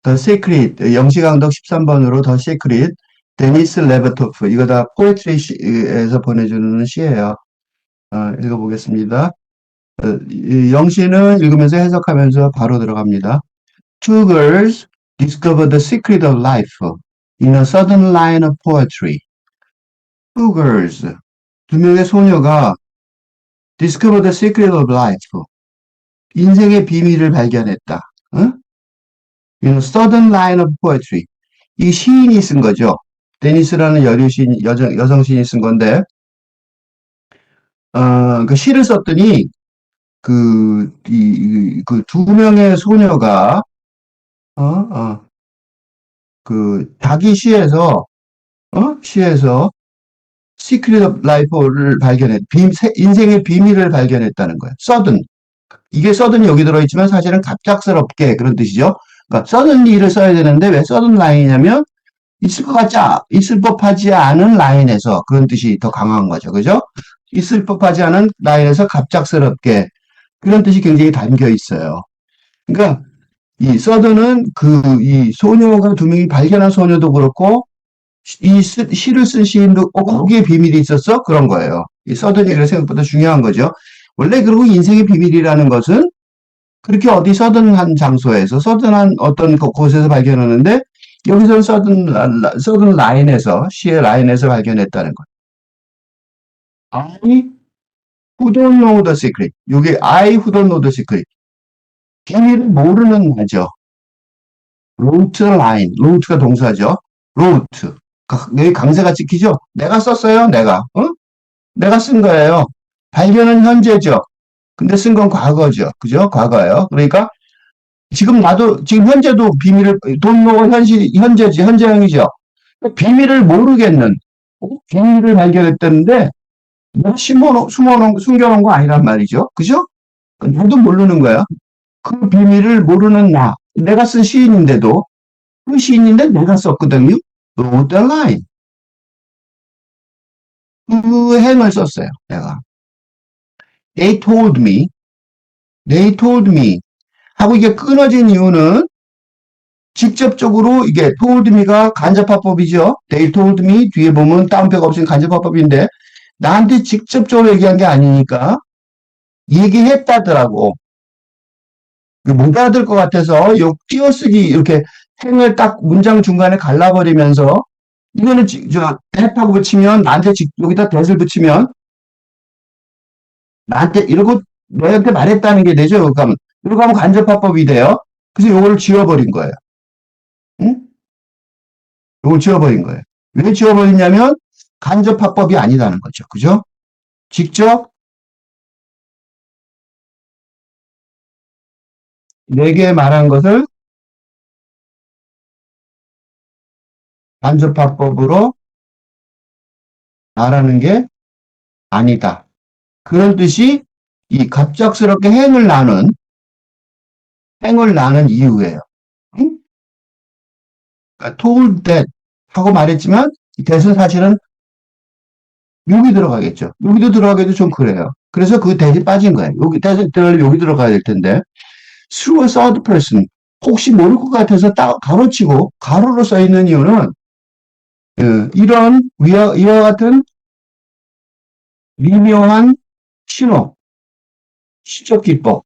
The Secret, 영시강덕 13번으로 The Secret, 데니스 레베토프. 이거 다 포에트리에서 보내주는 시예요. 읽어보겠습니다. 영시는 읽으면서 해석하면서 바로 들어갑니다. Two girls discover the secret of life in a sudden line of poetry. Two girls, 두 명의 소녀가 discover the secret of life, 인생의 비밀을 발견했다. In a sudden line of poetry. 이 시인이 쓴 거죠. 데니스라는 여성 시인이 쓴 건데, 그 시를 썼더니, 그 두 명의 소녀가, 자기 시에서, Secret of Life를 인생의 비밀을 발견했다는 거예요. sudden. 이게 sudden이 여기 들어있지만 사실은 갑작스럽게 그런 뜻이죠. 그러니까 suddenly를 써야 되는데 왜 sudden line이냐면 있을 법하지 않은 라인에서 그런 뜻이 더 강한 거죠. 그죠? 있을 법하지 않은 라인에서 갑작스럽게 그런 뜻이 굉장히 담겨 있어요. 그러니까 이 sudden은 이 소녀가 두 명이 발견한 소녀도 그렇고 이 시를 쓴 시인도 거기에 비밀이 있었어? 그런 거예요. 이 sudden이 생각보다 중요한 거죠. 원래 그리고 인생의 비밀이라는 것은 그렇게 어디 서든한 장소에서 서든한 어떤 곳에서 발견하는데 여기서는 서든 라인에서 시의 라인에서 발견했다는 거예요. I who don't know the secret. 이게 I who don't know the secret. 비밀을 모르는 거죠. wrote line. wrote가 동사죠. wrote. 여기 강세가 찍히죠? 내가 썼어요. 내가 쓴 거예요. 발견은 현재죠. 근데 쓴 건 과거죠. 그죠? 과거예요. 그러니까 지금 현재도 돈노가 현재지, 현재형이죠. 비밀을 모르겠는, 비밀을 발견했다는데, 내가 숨겨놓은 거 아니란 말이죠. 그죠? 나도 모르는 거야. 그 비밀을 모르는 내가 쓴 시인인데도, 그 시인인데 내가 썼거든요. wrote the line. 그 행을 썼어요, 내가. They told me. 하고 이게 끊어진 이유는 직접적으로 이게 told me가 간접화법이죠. They told me 뒤에 보면 따옴표가 없으면 간접화법인데 나한테 직접적으로 얘기한 게 아니니까 얘기했다더라고. 못 알아들 것 같아서 띄어쓰기 이렇게 행을 딱 문장 중간에 갈라버리면서 이거는 that하고 붙이면 나한테 여기다 that을 붙이면 나한테 이러고 너한테 말했다는 게 되죠. 그러니까 이러고 하면 간접화법이 돼요. 그래서 요거를 지워버린 거예요. 응? 요걸 지워버린 거예요. 왜 지워버리냐면 간접화법이 아니라는 거죠. 그죠? 직접 내게 말한 것을 간접화법으로 말하는 게 아니다. 그런 뜻이 이 갑작스럽게 행을 나눈 이유예요. 응? 그러니까 told that 하고 말했지만 that은 사실은 여기 들어가겠죠. 여기도 들어가기도 좀 그래요. 그래서 그 that이 빠진 거예요. 여기 that이 들어가려면 여기 들어가야 될 텐데 through a third person 혹시 모를 것 같아서 딱 가로치고 가로로 써 있는 이유는 이런 이와 같은 미묘한 신호, 시적 기법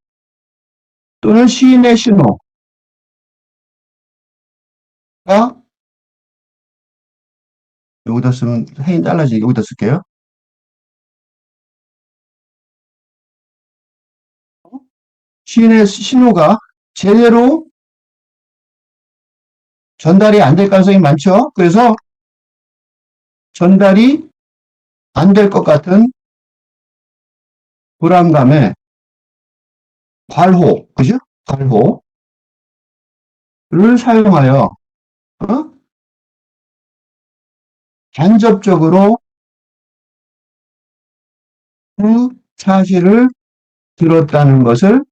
또는 시인의 신호가 여기다 쓰면 해인 잘라지게 여기다 쓸게요. 시인의 신호가 제대로 전달이 안 될 가능성이 많죠. 그래서 전달이 안 될 것 같은 불안감에 괄호, 그죠? 괄호를 사용하여 간접적으로 그 사실을 들었다는 것을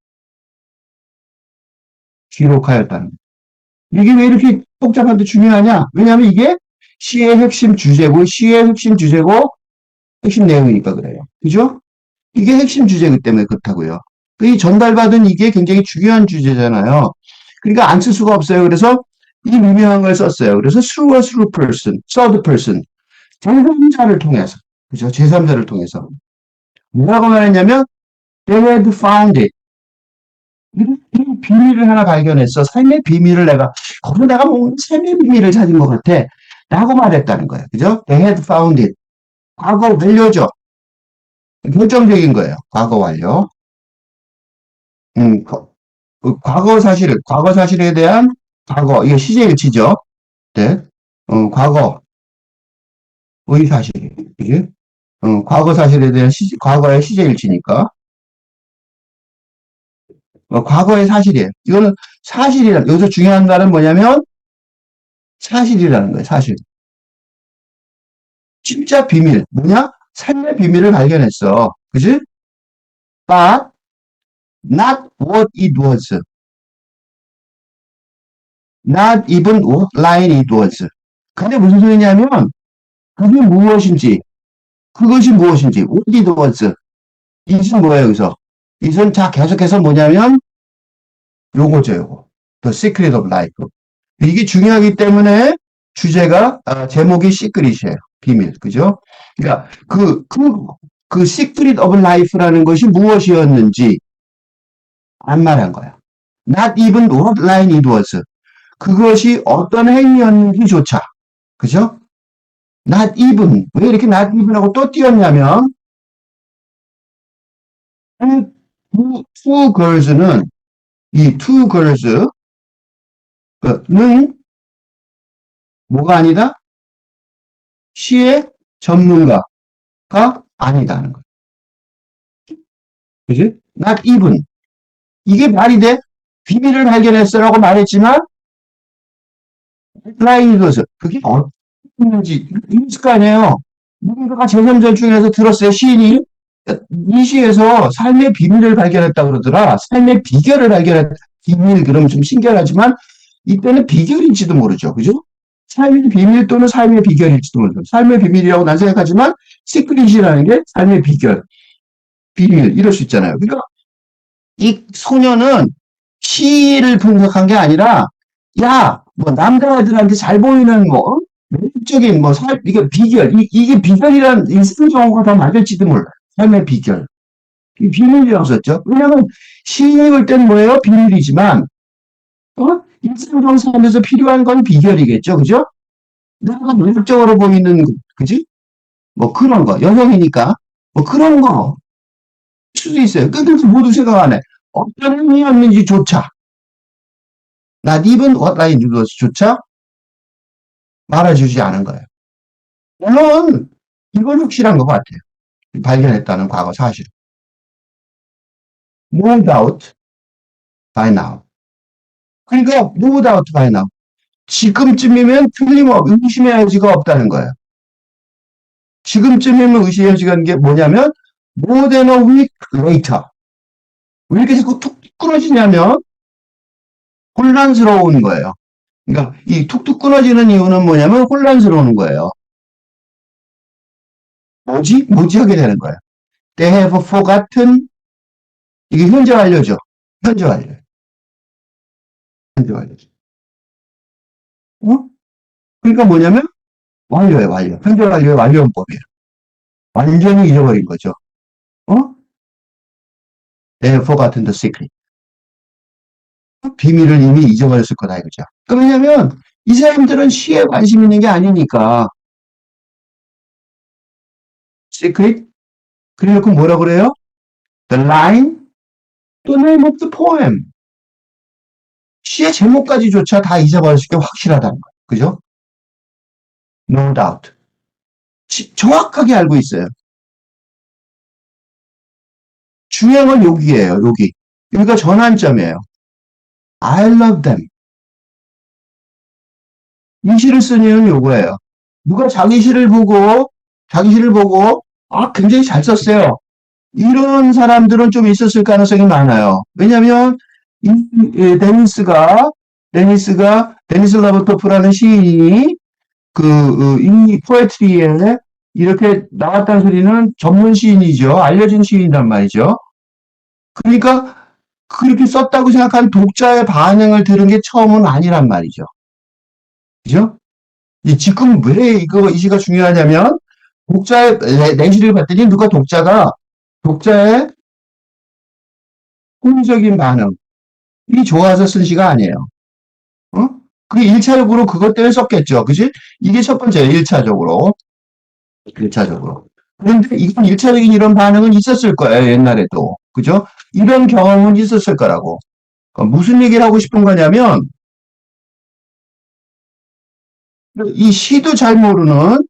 기록하였다는 거예요. 이게 왜 이렇게 복잡한데 중요하냐? 왜냐하면 이게 시의 핵심 주제고 핵심 내용이니까 그래요. 그죠? 이게 핵심 주제이기 때문에 그렇다고요. 이 전달받은 이게 굉장히 중요한 주제잖아요. 그러니까 안 쓸 수가 없어요. 그래서 이 미묘한 걸 썼어요. 그래서 through person, third person, 제3자를 통해서, 그죠? 제3자를 통해서. 뭐라고 말했냐면, they had found it. 이 비밀을 하나 발견했어. 삶의 비밀을 거기서 내가 뭔 삶의 비밀을 찾은 것 같아. 라고 말했다는 거예요. 그죠? They had found it. 과거 완료죠. 결정적인 거예요. 과거 완료. 음, 과거 사실에 대한 이게 시제일치죠. 네. 과거의 사실. 그지? 과거 사실에 대한 과거의 시제일치니까. 과거의 사실이에요. 이거는 여기서 중요한 말은 뭐냐면, 사실이라는 거예요, 사실. 진짜 비밀. 뭐냐? 삶의 비밀을 발견했어. 그지? But not what it was. Not even what line it was. 근데 무슨 소리냐면, 그게 무엇인지, 그것이 무엇인지, what it was. 이것은 뭐예요, 여기서? 이것은 자, 계속해서 뭐냐면, 요거죠, 요거. The Secret of Life. 이게 중요하기 때문에 제목이 시크릿이에요. 비밀. 그죠? 그러니까, 그 Secret of Life라는 것이 무엇이었는지 안 말한 거야. Not even what line it was. 그것이 어떤 행위였는지조차. 그죠? Not even. 왜 이렇게 not even하고 또 띄었냐면, two girls는, 이 two girls는 뭐가 아니다? 시의 전문가가 아니다는 거예요. 그지? Not even. 이게 말이 돼? 비밀을 발견했어라고 말했지만, 라인이 둬서 그게 어떤지 있을 거 아니에요. 누군가가 제3자 중에서 들었어요. 시인이 이 시에서 삶의 비밀을 발견했다 그러더라. 삶의 비결을 발견했다. 비밀 그러면 좀 신기하지만 이때는 비결인지도 모르죠. 그죠? 삶의 비밀 또는 삶의 비결일지도 모르죠. 삶의 비밀이라고 난 생각하지만 시크릿이라는 게 삶의 비결, 비밀 이럴 수 있잖아요. 그러니까 이 소녀는 시를 분석한 게 아니라 야, 뭐 남자애들한테 잘 보이는 뭐 매력적인 이게 비결, 이게 비결이란 인스정어가 더 맞을지도 몰라. 삶의 비결. 이 비밀이라고 썼죠. 왜냐하면 시인이 볼 때는 뭐예요? 비밀이지만 일상적으로 살면서 필요한 건 비결이겠죠, 그죠? 내가 매력적으로 보이는 그지? 뭐 그런 거 여성이니까 뭐 그런 거 수도 있어요. 끝까지 모두 생각 안 해. 어떤 의미였는지조차 not even what I knew,조차 말해주지 않은 거예요. 물론 이건 확실한 것 같아요. 발견했다는 과거 사실. No doubt by now. 그러니까 no doubt by now. 지금쯤이면 틀림없이 의심의 여지가 없다는 거예요. 지금쯤이면 의심의 여지가 있는 게 뭐냐면 more than a week later. 왜 이렇게 자꾸 툭 끊어지냐면 혼란스러운 거예요. 그러니까 이 툭툭 끊어지는 이유는 뭐냐면 혼란스러운 거예요. 뭐지 하게 되는 거예요. They have forgotten. 이게 현재 완료죠. 현재 완료. 현재 완료죠. 그러니까 뭐냐면 완료예요, 완료. 현재 완료의 완료문법이에요. 완전히 잊어버린 거죠. They have forgotten the secret. 비밀을 이미 잊어버렸을 거다 이거죠. 왜냐면 이 사람들은 시에 관심 있는 게 아니니까. secret 그래놓고 뭐라 그래요? The line, the name of the poem. 시의 제목까지조차 다 잊어버렸을 게 확실하다는 거예요. 그죠? No doubt. 정확하게 알고 있어요. 중요한 건 여기예요. 여기. 여기가 전환점이에요. I love them. 이 시를 쓴 이유는 요거예요. 누가 자기 시를 보고 굉장히 잘 썼어요. 이런 사람들은 좀 있었을 가능성이 많아요. 왜냐하면 데니스 라버토프라는 시인이 이 포에트리에 이렇게 나왔다는 소리는 전문 시인이죠. 알려진 시인이란 말이죠. 그러니까 그렇게 썼다고 생각한 독자의 반응을 들은 게 처음은 아니란 말이죠. 그죠? 지금 왜 이 시가 중요하냐면, 독자의 내시를 봤더니 누가 독자의 호의적인 반응이 좋아서 쓴 시가 아니에요. 어? 그게 1차적으로 그것 때문에 썼겠죠. 그지? 이게 첫 번째예요. 1차적으로. 1차적으로. 그런데 이건 1차적인 이런 반응은 있었을 거예요. 옛날에도. 그죠? 이런 경험은 있었을 거라고. 무슨 얘기를 하고 싶은 거냐면, 이 시도 잘 모르는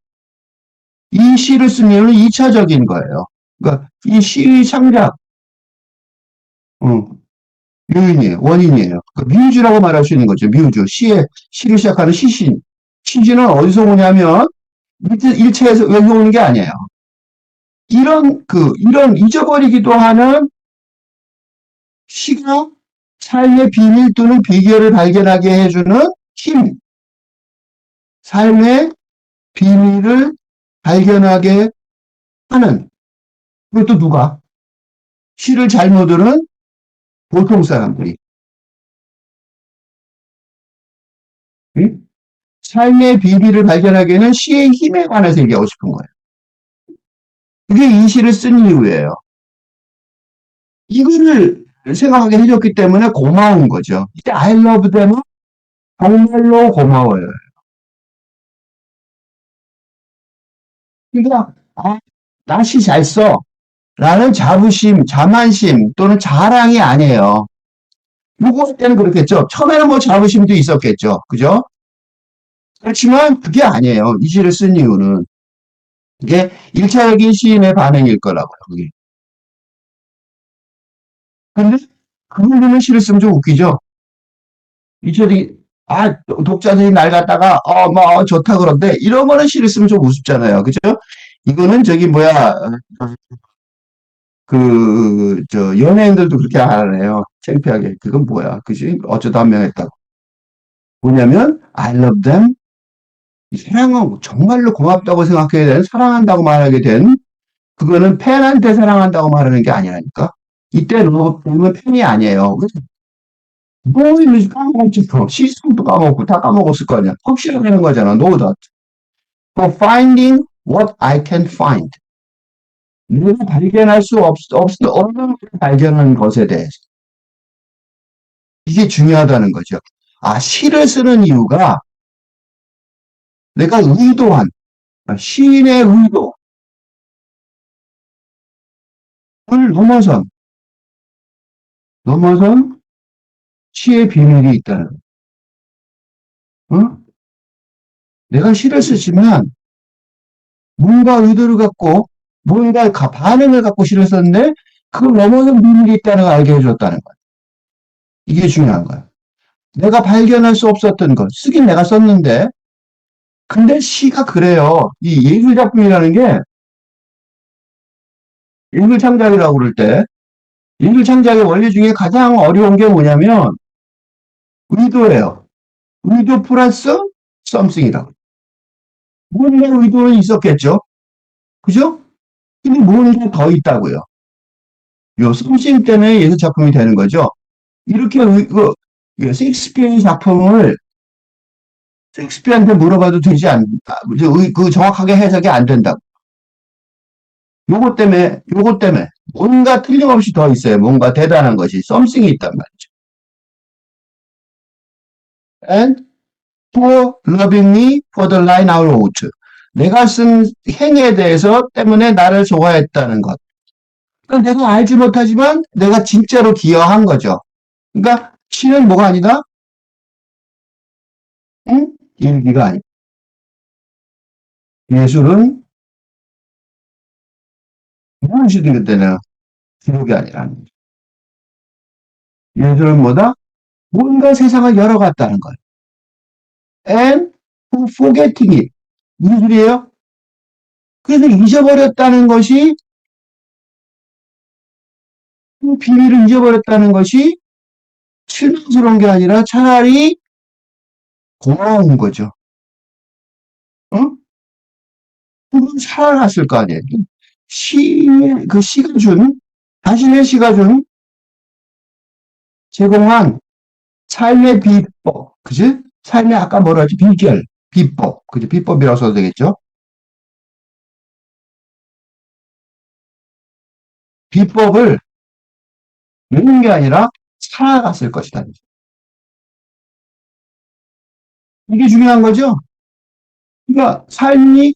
이 시를 쓰면 2차적인 거예요. 그러니까 이 시의 창작, 어, 요인이에요. 원인이에요. 그러니까 뮤즈라고 말할 수 있는 거죠. 뮤즈. 시를 시작하는 시신. 시신은 어디서 오냐면, 1차에서 여기 오는 게 아니에요. 이런 잊어버리기도 하는 시가 삶의 비밀 또는 비결을 발견하게 해주는 힘. 삶의 비밀을 발견하게 하는. 그것도 누가? 시를 잘 모르는 보통 사람들이. 응? 삶의 비밀을 발견하기에는 시의 힘에 관해서 얘기하고 싶은 거예요. 그게 이 시를 쓴 이유예요. 이거를 생각하게 해줬기 때문에 고마운 거죠. 이제 I love them은 정말로 고마워요. 그러니까 나 시 잘 써. 라는 자부심, 자만심 또는 자랑이 아니에요. 요거 할 때는 그렇겠죠. 처음에는 뭐 자부심도 있었겠죠. 그죠? 그렇지만 그게 아니에요. 이 시를 쓴 이유는. 이게 1차적인 시인의 반응일 거라고요. 그게. 근데 그걸로는 시를 쓰면 좀 웃기죠. 이철이 독자들이 날 갖다가 뭐 좋다 그런데 이런 거는 시를 쓰면 좀 우습잖아요. 그죠? 이거는 저기 뭐야 연예인들도 그렇게 하네요. 창피하게. 그건 뭐야. 그지? 어쩌다 한 명 했다고. 뭐냐면, I love them. 사랑하고, 정말로 고맙다고 생각해야 되는, 사랑한다고 말하게 된, 그거는 팬한테 사랑한다고 말하는 게 아니라니까. 이때 love them은 팬이 아니에요. 뭐, 이러지 까먹었지, 또. 시스템도 까먹고, 다 까먹었을 거 아니야. 확실하다는 거잖아. No doubt. For finding what I can find. 내가 발견할 수 없는 걸 발견한 것에 대해서. 이게 중요하다는 거죠. 시를 쓰는 이유가 내가 의도한, 시인의 의도를 넘어선 시의 비밀이 있다는, 어? 내가 시를 쓰지만 뭔가 의도를 갖고, 뭔가 반응을 갖고 시를 썼는데, 그걸 넘어선 비밀이 있다는 걸 알게 해줬다는 거야. 이게 중요한 거야. 내가 발견할 수 없었던 것, 쓰긴 내가 썼는데, 근데 시가 그래요. 이 예술작품이라는 게, 예술창작이라고 그럴 때, 예술창작의 원리 중에 가장 어려운 게 뭐냐면, 의도예요. 의도 플러스 썸씽이라고. 뭔가 의도는 있었겠죠? 그죠? 근데 뭔가 더 있다고요. 요 썸씽 때문에 예술작품이 되는 거죠. 이렇게 셰익스피어의 작품을 셰익스피어한테 물어봐도 되지 정확하게 해석이 안 된다고. 요것 때문에 뭔가 틀림없이 더 있어요. 뭔가 대단한 것이 썸씽이 있단 말이죠. And for loving me for the line I wrote. 내가 쓴 행에 대해서 때문에 나를 좋아했다는 것. 그러니까 내가 알지 못하지만 내가 진짜로 기여한 거죠. 그러니까 시는 뭐가 아니다? 응? 일기가 아니다. 예술은 무엇이든 그때는 기록이 아니라는 거죠. 예술은 뭐다? 뭔가 세상을 열어갔다는 거예요. And forgetting it. 무슨 소리예요? 그래서 잊어버렸다는 것이, 그 비밀을 잊어버렸다는 것이 실망스러운 게 아니라 차라리 고마운 거죠. 어? 그건 살아났을 거 아니에요. 시가 자신의 시가 제공한 삶의 비법, 그지? 삶의 아까 뭐라 하지? 비결, 비법. 그죠? 비법이라고 써도 되겠죠? 비법을 외는 게 아니라 살아갔을 것이다. 이게 중요한 거죠? 그러니까 삶이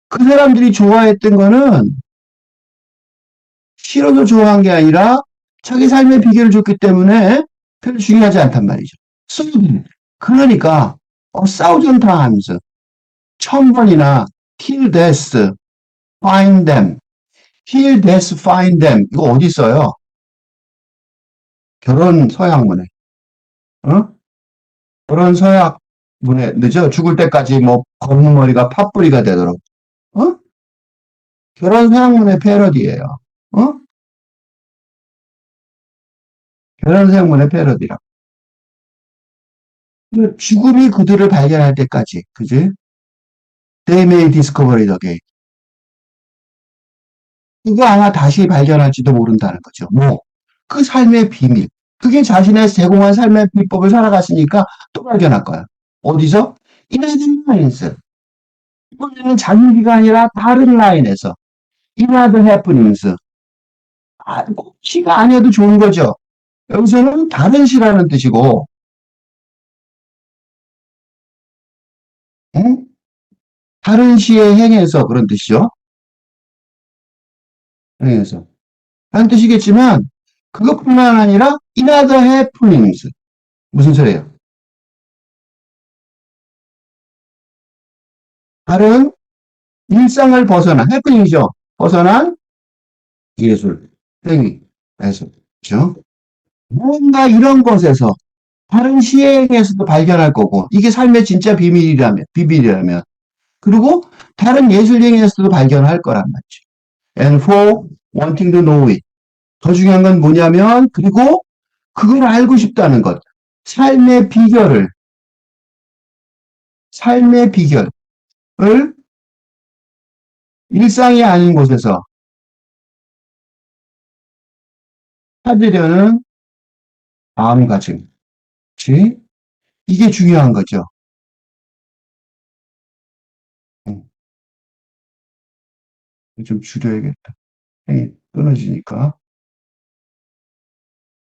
그 사람들이 좋아했던 거는 싫어서 좋아한 게 아니라 자기 삶의 비결을 줬기 때문에 별로 중요하지 않단 말이죠. 그러니까 thousand times, 1000번이나 till death, find them, till death, find them. 이거 어디 있어요? 결혼 서약문에. 어? 결혼 서약문에 늦어 죽을 때까지 뭐 검은 머리가 팥뿌리가 되도록. 어? 결혼 서약문의 패러디예요. 어? 결혼 서약문의 패러디라. 죽음이 그들을 발견할 때까지, 그지? They may discover it again. 그거 아마 다시 발견할지도 모른다는 거죠. 뭐, 그 삶의 비밀. 그게 자신의 제공한 삶의 비법을 살아갔으니까 또 발견할 거야. 어디서? In other lines. 이번에는 자기가 아니라 다른 라인에서. In other happenings. 아, 꼭 시가 아니어도 좋은 거죠. 여기서는 다른 시라는 뜻이고, 응? 다른 시의 행에서 그런 뜻이죠. 행에서. 라는 뜻이겠지만, 그것뿐만 아니라 in other happenings. 무슨 소리예요? 다른 일상을 벗어난, 해프닝이죠. 벗어난 예술, 행위, 예술. 그죠? 뭔가 이런 것에서, 다른 시행에서도 발견할 거고, 이게 삶의 진짜 비밀이라면, 그리고 다른 예술 행위에서도 발견할 거란 말이죠. And for wanting to know it. 더 중요한 건 뭐냐면, 그리고 그걸 알고 싶다는 것. 삶의 비결을, 삶의 비결을 일상이 아닌 곳에서 찾으려는 마음가짐. 그치? 이게 중요한 거죠. 음, 좀 줄여야겠다. 행이 끊어지니까.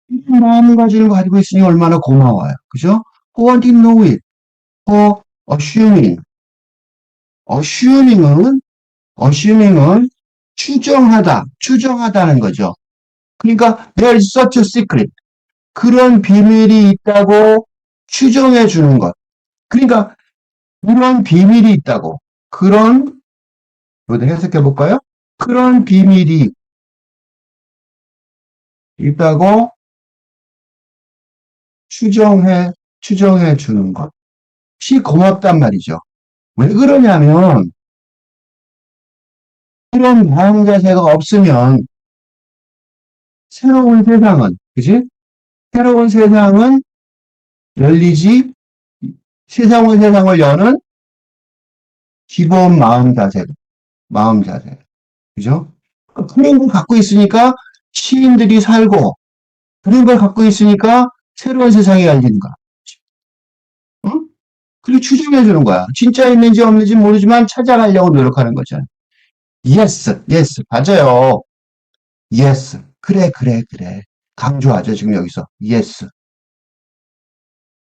이런 마음가짐을 가지고 있으니 얼마나 고마워요. 그죠? Who didn't know it? For assuming. assuming은, assuming은 추정하다는 거죠. 그러니까 there is such a secret. 그런 비밀이 있다고 추정해 주는 것. 그러니까 그런 비밀이 있다고. 그런, 이거 해석해 볼까요? 그런 비밀이 있다고 추정해 주는 것. 시 고맙단 말이죠. 왜 그러냐면, 그런 마음 자세가 없으면, 새로운 세상은, 그지? 새로운 세상은 열리지, 세상을 여는 기본 마음 자세. 그죠? 그런 걸 갖고 있으니까 시인들이 살고, 그런 걸 갖고 있으니까 새로운 세상이 열리는 거야. 응? 그리고 추정해 주는 거야. 진짜 있는지 없는지 모르지만 찾아가려고 노력하는 거잖아. Yes, yes, 맞아요. Yes. 그래, 그래, 그래. 강조하죠, 지금 여기서. Yes.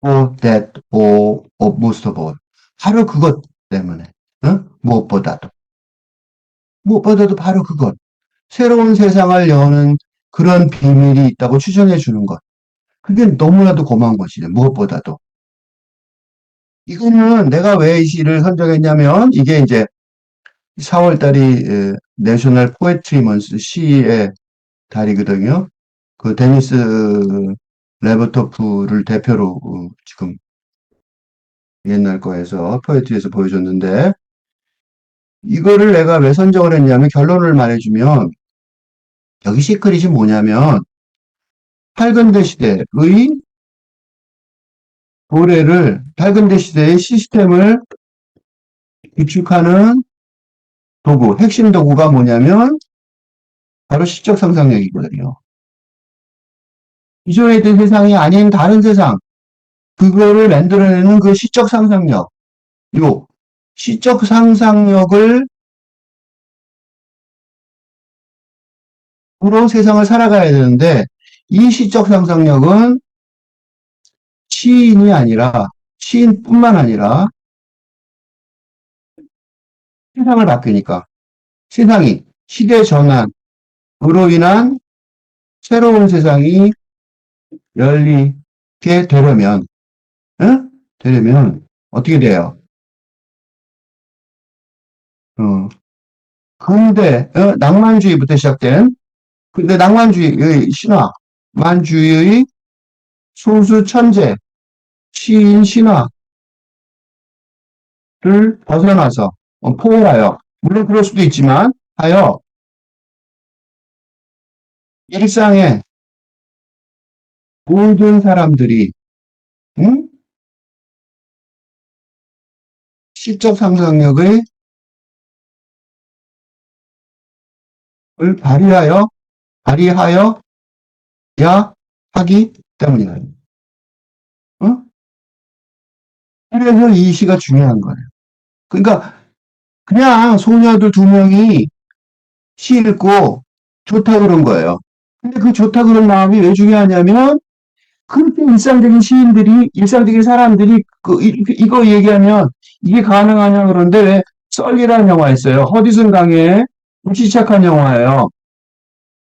or that, or most of all. 바로 그것 때문에. 응? 무엇보다도 바로 그것. 새로운 세상을 여는 그런 비밀이 있다고 추정해 주는 것. 그게 너무나도 고마운 것이죠. 무엇보다도. 이거는 내가 왜 이 시를 선정했냐면, 이게 이제 4월 달이 내셔널 포에트리 먼스 시의 달이거든요. 그 데니스 레버토프를 대표로 지금 옛날 거에서 포에트리에서 보여줬는데, 이거를 내가 왜 선정을 했냐면, 결론을 말해주면, 여기 시크릿이 뭐냐면, 팔근대 시대의 팔근대 시대의 시스템을 구축하는 도구, 핵심 도구가 뭐냐면, 바로 시적 상상력이거든요. 기존에 있던 세상이 아닌 다른 세상, 그거를 만들어내는 그 시적 상상력, 요 시적 상상력을 으로 세상을 살아가야 되는데 이 시적 상상력은 시인이 아니라 시인뿐만 아니라 세상을 바뀌니까 세상이 시대 전환으로 인한 새로운 세상이 열리게 되려면 응? 되려면 어떻게 돼요? 어, 근대 낭만주의부터 시작된 근데 낭만주의의 신화, 만주의의 소수 천재, 시인 신화를 벗어나서 포괄하여 물론 그럴 수도 있지만 하여 일상의 모든 사람들이 응? 시적 상상력을 발휘하여 발휘하여야 하기 때문이에요. 어? 그래서 이 시가 중요한 거예요. 그러니까 그냥 소녀들 두 명이 시 읽고 좋다 그런 거예요. 근데 그 좋다 그런 마음이 왜 중요하냐면 그렇게 일상적인 시인들이 일상적인 사람들이 이거 얘기하면 이게 가능하냐 그런데 왜 썰리라는 영화 있어요. 허디슨 강의 불시착한 영화예요.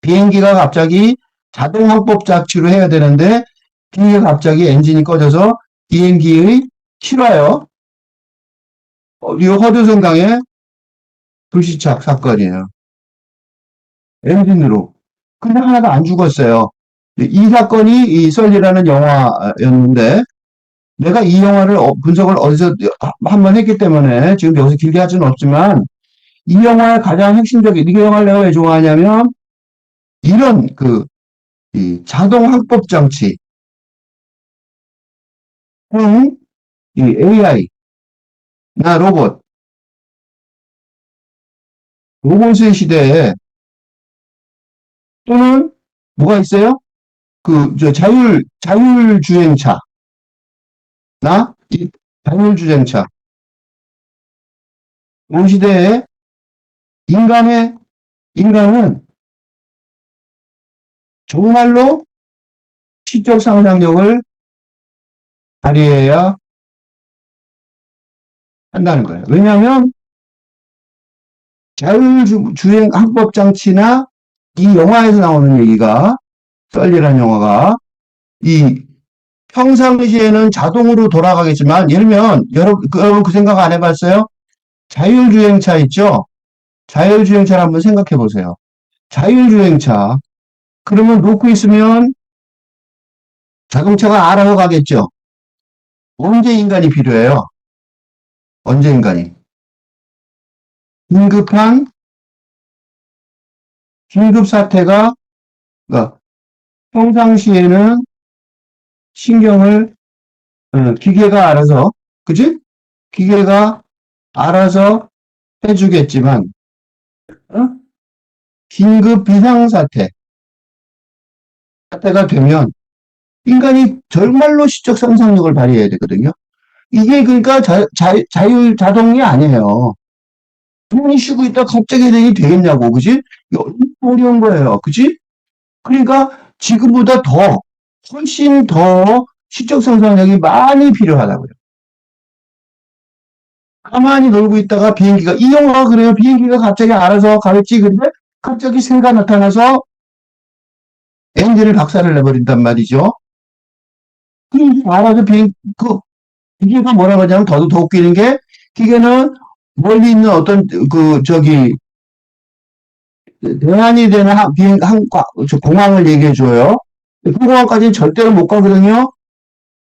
비행기가 갑자기 자동 항법 장치로 해야 되는데 비행기가 갑자기 엔진이 꺼져서 비행기의 실화요. 이 허드슨 강의 불시착 사건이에요. 엔진으로. 근데 하나가 안 죽었어요. 이 사건이 이 썰리라는 영화였는데 내가 이 영화를 분석을 어디서 한번 했기 때문에 지금 여기서 길게 할 수는 없지만 이 영화의 가장 핵심적인 이 영화를 내가 왜 좋아하냐면 이런 이 자동 항법 장치, 이 AI나 로봇의 시대에 또는 뭐가 있어요? 자율주행차나 이 자율주행차 이 시대에 인간의 인간은 정말로 시적 상상력을 발휘해야 한다는 거예요. 왜냐하면 자율주행 항법 장치나 이 영화에서 나오는 얘기가 썰리라는 영화가 이 평상시에는 자동으로 돌아가겠지만 예를 들면 여러분 그 생각 안 해봤어요? 자율주행차 있죠? 자율주행차를 한번 생각해 보세요. 자율주행차 그러면 놓고 있으면 자동차가 알아서 가겠죠? 언제 인간이 필요해요? 언제 인간이? 긴급한 긴급 사태가 그러니까 평상시에는 신경을 기계가 알아서 그지? 기계가 알아서 해주겠지만 어? 긴급 비상사태 사태가 되면 인간이 정말로 시적 상상력을 발휘해야 되거든요. 이게 그러니까 자율 자동이 아니에요. 가만히 쉬고 있다 갑자기 되니 되겠냐고, 그지? 이거 어려운 거예요, 그지? 그러니까 지금보다 훨씬 더 시적 상상력이 많이 필요하다고요. 가만히 놀고 있다가 비행기가, 이 영화가 그래요. 비행기가 갑자기 알아서 가겠지. 근데 갑자기 새가 나타나서 엔진을 박살을 내버린단 말이죠. 그 알아서 기계가 뭐라고 하냐면 더 웃기는 게 기계는 멀리 있는 어떤 대안이 되는 공항을 얘기해 줘요. 그 공항까지는 절대로 못 가거든요.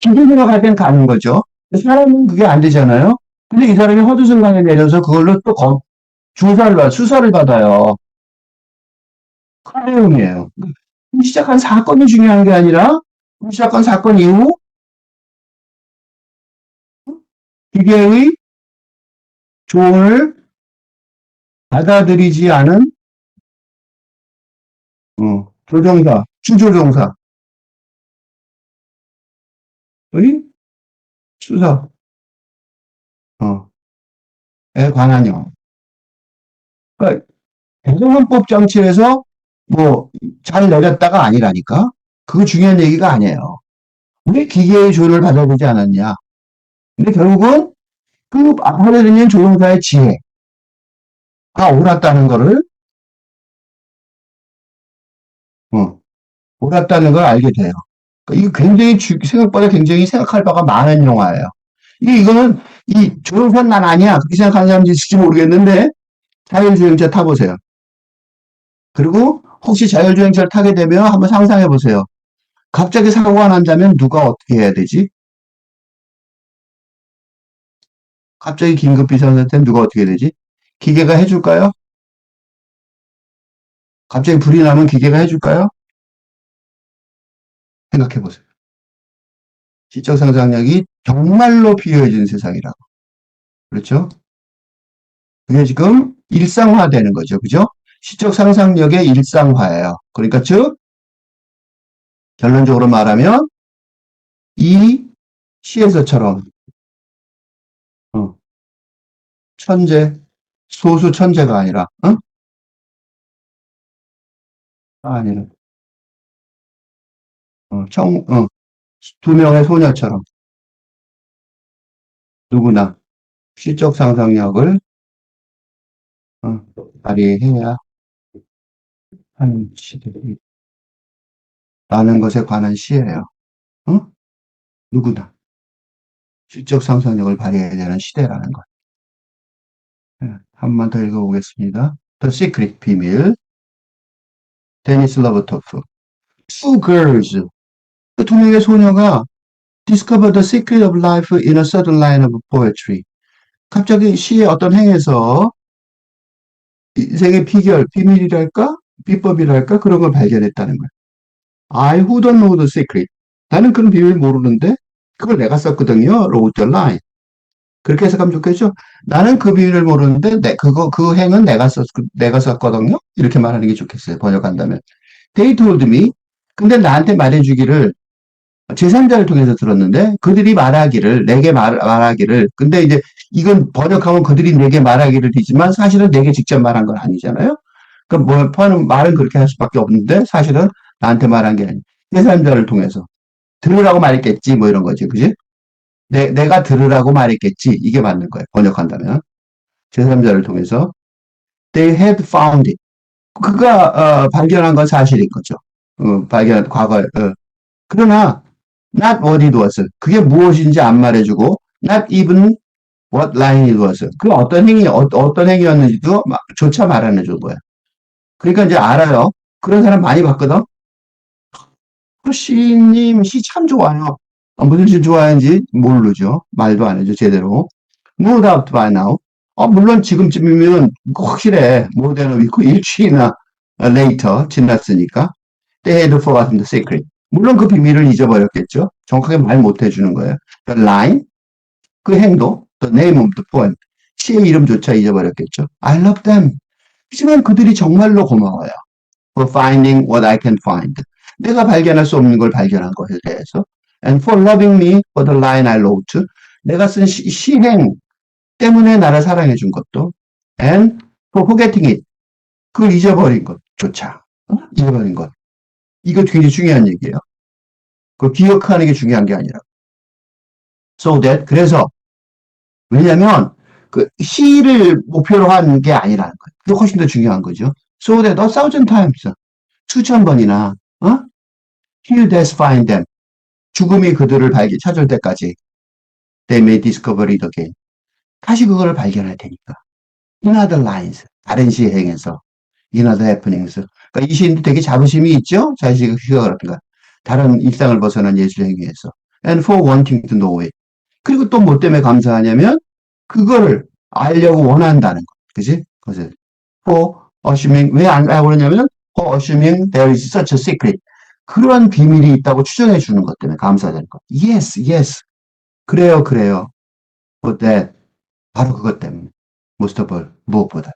기계가 갈 때는 가는 거죠. 사람은 그게 안 되잖아요. 근데 이 사람이 허드슨강에 내려서 그걸로 또 수사를 받아요. 그 내용이에요. 시작한 사건이 중요한 게 아니라 시작한 사건 이후 기계의 조언을 받아들이지 않은 조종사, 주조종사의 수사, 어, 에 관한 영화. 그러니까 대통령법 장치에서 뭐 잘 내렸다가 아니라니까. 그거 중요한 얘기가 아니에요. 왜 기계의 조언을 받아야 되지 않았냐. 근데 결국은 그 하려는 일 조종사의 지혜가 옳았다는 거를, 어, 옳았다는 걸 알게 돼요. 그러니까 이거 굉장히 생각보다 굉장히 생각할 바가 많은 영화예요. 이거는 이 조종사는 난 아니야. 그렇게 생각하는 사람도 있을지 모르겠는데 자율주행차 타보세요. 그리고 혹시 자율주행차를 타게 되면 한번 상상해 보세요. 갑자기 사고가 난다면 누가 어떻게 해야 되지? 갑자기 긴급 비상사태는 누가 어떻게 해야 되지? 기계가 해줄까요? 갑자기 불이 나면 기계가 해줄까요? 생각해 보세요. 시적 상상력이 정말로 필요해지는 세상이라고. 그렇죠? 그게 지금 일상화되는 거죠. 그죠? 시적 상상력의 일상화예요. 그러니까 즉 결론적으로 말하면 이 시에서처럼 어, 천재, 소수 천재가 아니라 아니라 두 명의 소녀처럼 누구나 시적 상상력을 어, 발휘해야 하는 시대라는 것에 관한 시예요. 어? 누구나 시적 상상력을 발휘해야 되는 시대라는 것. 예, 한 번 더 읽어보겠습니다. The Secret 비밀, 데니스 러버토프. Two girls, 그 두 명의 소녀가 discover the secret of life in a certain line of poetry. 갑자기 시의 어떤 행에서 인생의 비결, 비밀이랄까? 비법이랄까? 그런 걸 발견했다는 거야. I who don't know the secret. 나는 그런 비밀 모르는데 그걸 내가 썼거든요. wrote the line. 그렇게 해석하면 좋겠죠? 나는 그 비밀을 모르는데 그 행은 내가 썼거든요. 이렇게 말하는 게 좋겠어요. 번역한다면. They told me. 근데 나한테 말해주기를 제3자를 통해서 들었는데 그들이 내게 말하기를 근데 이제 이건 번역하면 그들이 내게 말하기를 되지만 사실은 내게 직접 말한 건 아니잖아요. 그러니까 뭐 포함은 말은 그렇게 할 수밖에 없는데 사실은 나한테 말한 게 아니에요. 제3자를 통해서 들으라고 말했겠지 뭐 이런 거지, 그지? 내가 들으라고 말했겠지 이게 맞는 거예요. 번역한다면 제3자를 통해서 they had found it. 그가 발견한 건 사실인 거죠. 발견 과거에 그러나 not what it was. 그게 무엇인지 안 말해주고 not even what line it was. 그 어떤 행위였는지도 조차 말 안 해준 거야. 그러니까 이제 알아요. 그런 사람 많이 봤거든. 시님 시 참 좋아요. 무슨 시 좋아하는지 모르죠. 말도 안 해줘 제대로. No doubt by now. 물론 지금쯤이면 확실해. More than a week, 일주일이나 later 지났으니까. They had forgotten the secret. 물론 그 비밀을 잊어버렸겠죠. 정확하게 말 못 해주는 거예요. The line, 그 행동, the name of the poem, 시의 이름조차 잊어버렸겠죠. I love them. 하지만 그들이 정말로 고마워요. For finding what I can find. 내가 발견할 수 없는 걸 발견한 것에 대해서. And for loving me for the line I wrote. 내가 쓴 시행 때문에 나를 사랑해 준 것도. And for forgetting it. 그걸 잊어버린 것조차. 잊어버린 것. 이거 굉장히 중요한 얘기예요. 그걸 기억하는 게 중요한 게 아니라. So that, 그래서, 왜냐면, 그, 시를 목표로 한 게 아니라는 거예요. 그게 훨씬 더 중요한 거죠. So that a thousand times, 수천 번이나, Till death find them. 죽음이 그들을 찾을 때까지. They may discover it again. 다시 그걸 발견할 테니까. In other lines. 다른 시행에서. In other happenings. 그러니까 이 시인도 되게 자부심이 있죠? 자식이 휴가라든가. 다른 일상을 벗어난 예술 행위에서. And for wanting to know it. 그리고 또 뭐 때문에 감사하냐면, 그거를 알려고 원한다는 거. 그지? 그래서, for assuming, 왜 안 알고 그러냐면, for assuming there is such a secret. 그러한 비밀이 있다고 추정해 주는 것 때문에 감사되는 거. Yes, yes. 그래요, 그래요. But that, 바로 그것 때문에. Most of all, 무엇보다.